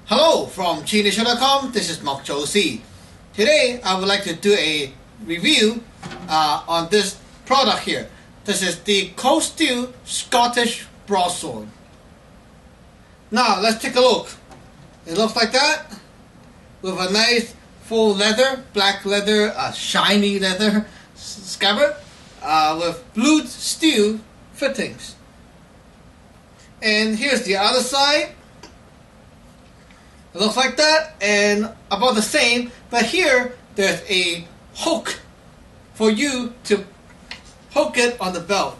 Hello from ChiNation.com. This is Mok Josie. Today I would like to do a review on this product here. This is the Cold Steel Scottish Broadsword. Now let's take a look. It looks like that with a nice full leather, black leather, shiny leather scabbard with blued steel fittings. And here's the other side. It looks like that and about the same, but here there's a hook for you to hook it on the belt.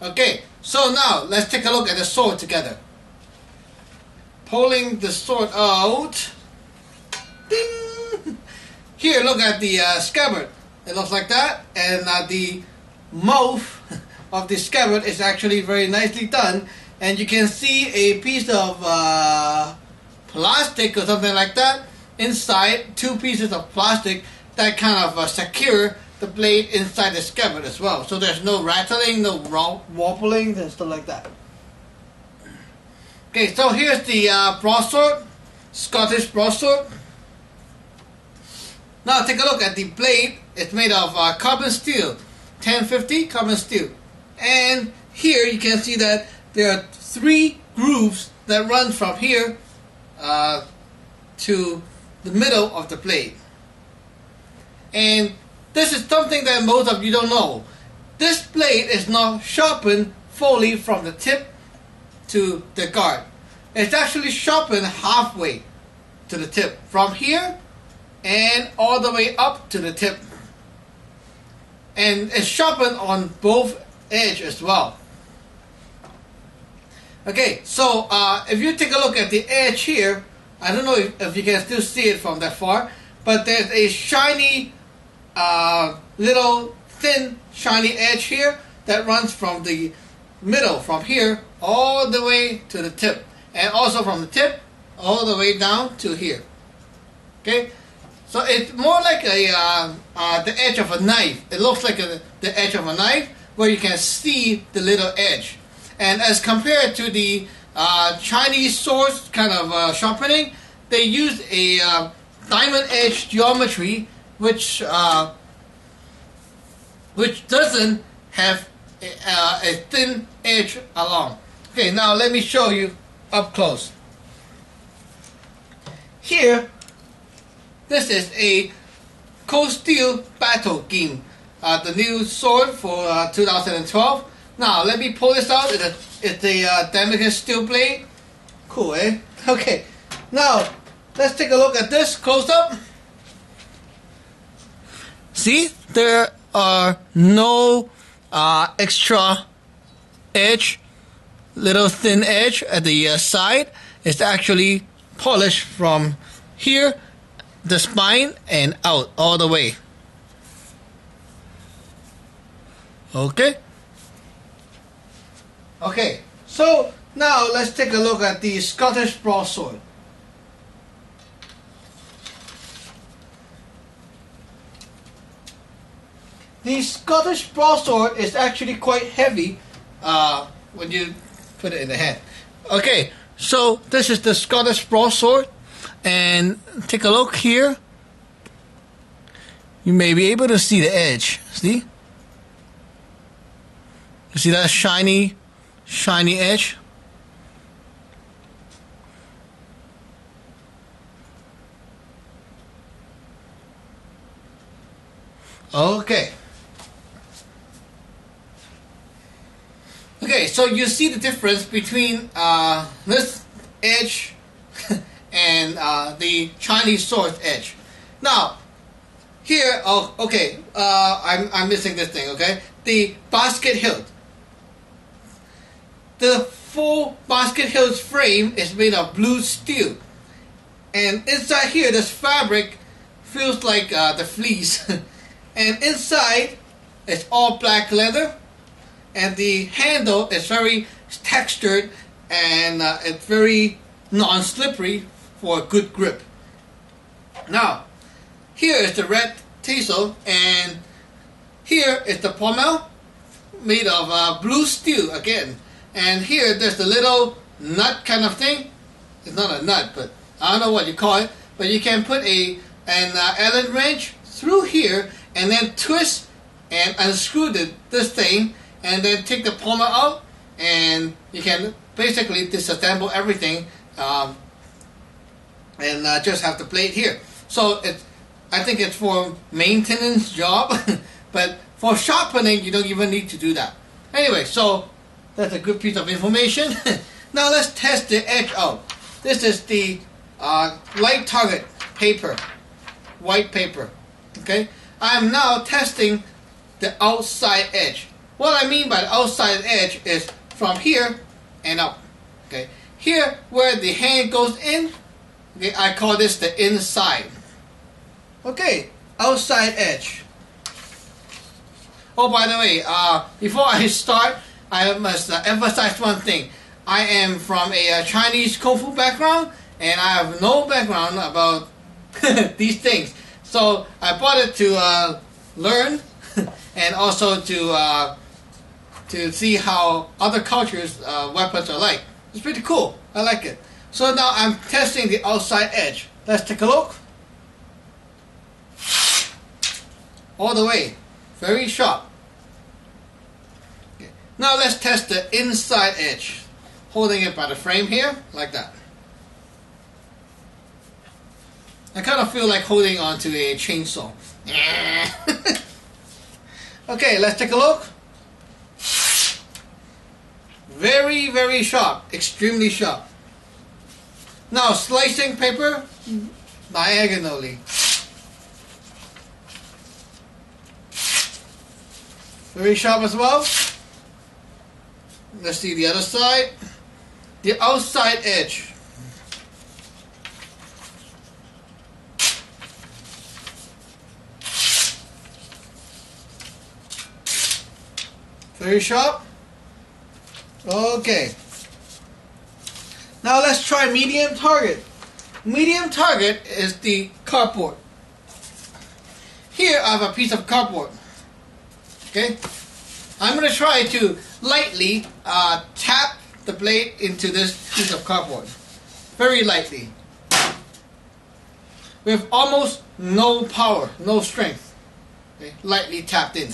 Okay, so now let's take a look at the sword together. Pulling the sword out. Ding! Here, look at the scabbard. It looks like that, and the mouth of the scabbard is actually very nicely done. And you can see a piece of plastic or something like that inside, two pieces of plastic that kind of secure the blade inside the scabbard as well. So there's no rattling, no wobbling and stuff like that. Okay, so here's the broadsword, Scottish broadsword. Now take a look at the blade. It's made of carbon steel, 1050 carbon steel. And here you can see that there are 3 grooves that run from here to the middle of the blade. And this is something that most of you don't know. This blade is not sharpened fully from the tip to the guard. It's actually sharpened halfway to the tip, from here and all the way up to the tip. And it's sharpened on both edges as well. Okay, so if you take a look at the edge here, I don't know if you can still see it from that far, but there's a shiny, little thin shiny edge here that runs from the middle, from here all the way to the tip, and also from the tip all the way down to here. Okay, so it's more like the edge of a knife. It looks like the edge of a knife where you can see the little edge. And as compared to the Chinese swords kind of sharpening, they use a diamond edge geometry, which doesn't have a thin edge along. Okay, now let me show you up close. Here, this is a Cold Steel Battle Game, the new sword for 2012. Now let me pull this out. It's a Damascus steel blade. Cool, eh? Okay. Now let's take a look at this close up. See, there are no extra edge, little thin edge at the side. It's actually polished from here, the spine, and out all the way. Okay. Okay, so now let's take a look at the Scottish broadsword. The Scottish broadsword is actually quite heavy when you put it in the hand. Okay, so this is the Scottish broadsword, and take a look here. You may be able to see the edge. See? You see that shiny edge? Okay. Okay, so you see the difference between this edge and the Chinese sword edge. Now, here, oh, okay, I'm missing this thing, okay? The basket hilt. The full basket hilt's frame is made of blue steel, and inside here this fabric feels like the fleece, and inside it's all black leather, and the handle is very textured and it's very non-slippery for a good grip. Now here is the red tassel, and here is the pommel made of blue steel again. and here there's the little nut kind of thing. It's not a nut, but I don't know what you call it. But you can put an Allen wrench through here and then twist and unscrew this thing, and then take the polymer out, and you can basically disassemble everything, and just have the blade here. So I think it's for maintenance job, but for sharpening you don't even need to do that. Anyway, so that's a good piece of information. Now let's test the edge out. This is the light target paper, white paper. Okay, I am now testing the outside edge. What I mean by the outside edge is from here and up. Okay, here where the hand goes in, okay, I call this the inside. Okay, outside edge. Oh, by the way, before I start, I must emphasize one thing. I am from a Chinese Kung Fu background, and I have no background about these things. So I bought it to learn and also to see how other cultures' weapons are like. It's pretty cool. I like it. So now I'm testing the outside edge. Let's take a look. All the way. Very sharp. Okay. Now let's test the inside edge. Holding it by the frame here, like that. I kind of feel like holding onto a chainsaw. Okay, let's take a look. Very, very sharp. Extremely sharp. Now slicing paper diagonally. Very sharp as well. Let's see the other side. The outside edge. Very sharp. Okay. Now let's try medium target. Medium target is the cardboard. Here I have a piece of cardboard. Okay. I'm going to try to lightly tap the blade into this piece of cardboard. Very lightly. With almost no power, no strength. Okay. Lightly tapped in.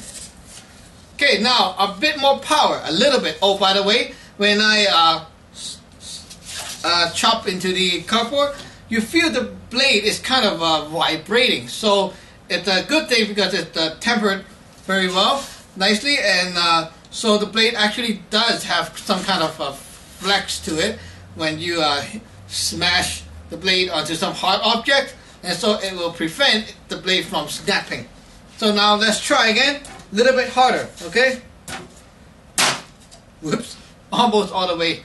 Okay, now a bit more power, a little bit. Oh, by the way, when I chop into the cardboard, you feel the blade is kind of vibrating. So it's a good thing because it's tempered very well, nicely, and so the blade actually does have some kind of flex to it when you smash the blade onto some hard object, and so it will prevent the blade from snapping. So now let's try again. A little bit harder, okay? Whoops, almost all the way.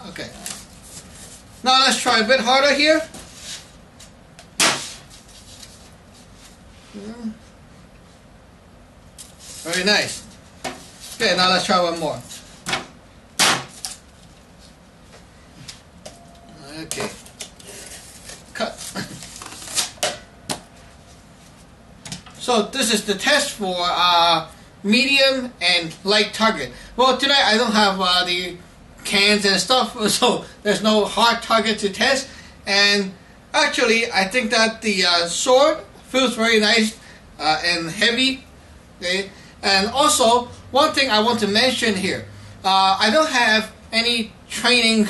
Okay. Now let's try a bit harder here. Very nice. Okay, now let's try one more. Okay. Cut. So this is the test for medium and light target. Well, tonight I don't have the cans and stuff, so there's no hard target to test. And actually, I think that the sword feels very nice and heavy. Okay? And also, one thing I want to mention here, I don't have any training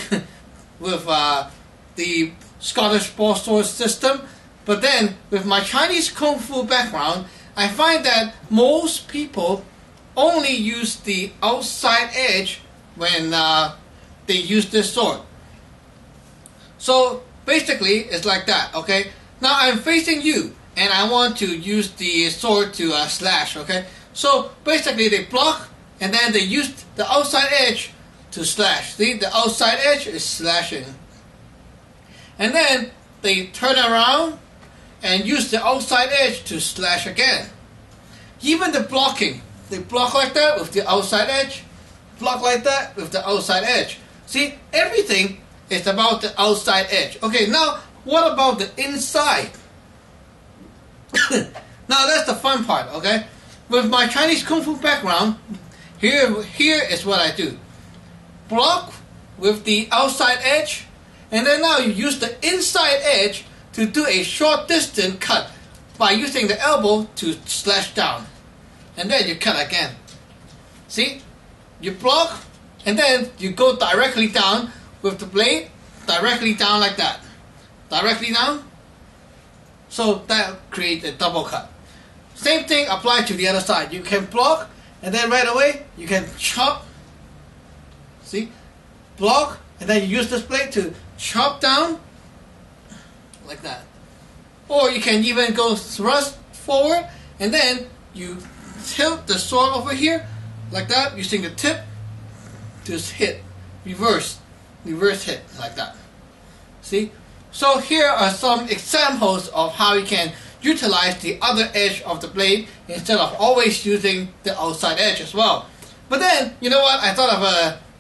with the Scottish ball sword system. But then, with my Chinese Kung Fu background, I find that most people only use the outside edge when they use this sword. So, basically, it's like that, okay? Now, I'm facing you, and I want to use the sword to slash, okay? So, basically, they block, and then they use the outside edge to slash. See, the outside edge is slashing. And then, they turn around, and use the outside edge to slash again. Even the blocking, they block like that with the outside edge, block like that with the outside edge. See, everything is about the outside edge. Okay, now what about the inside? Now that's the fun part, okay? With my Chinese Kung Fu background, Here is what I do. Block with the outside edge, and then now you use the inside edge to do a short distance cut by using the elbow to slash down. And then you cut again. See? You block, and then you go directly down with the blade, directly down like that. Directly down. So that creates a double cut. Same thing applies to the other side. You can block, and then right away you can chop. See? Block, and then you use this blade to chop down like that. Or you can even go thrust forward, and then you tilt the sword over here like that, using the tip to hit, reverse hit like that. See? So here are some examples of how you can utilize the other edge of the blade instead of always using the outside edge as well. But then, you know what? I thought of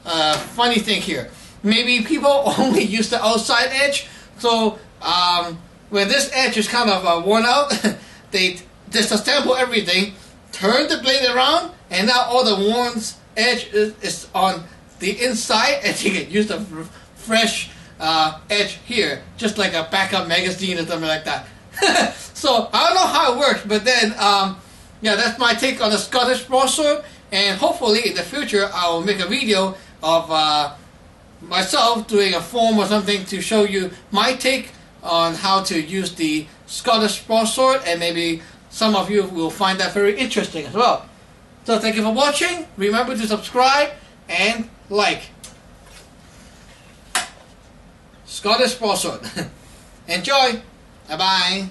a funny thing here. Maybe people only use the outside edge, so when this edge is kind of worn out, they disassemble everything, turn the blade around, and now all the worn edge is on the inside, and you can use the fresh edge here, just like a backup magazine or something like that. So I don't know how it works, but then yeah, that's my take on the Scottish broadsword, and hopefully in the future I will make a video of myself doing a form or something to show you my take on how to use the Scottish broadsword, and maybe some of you will find that very interesting as well. So thank you for watching. Remember to subscribe and like. Scottish broadsword. Enjoy. Bye bye.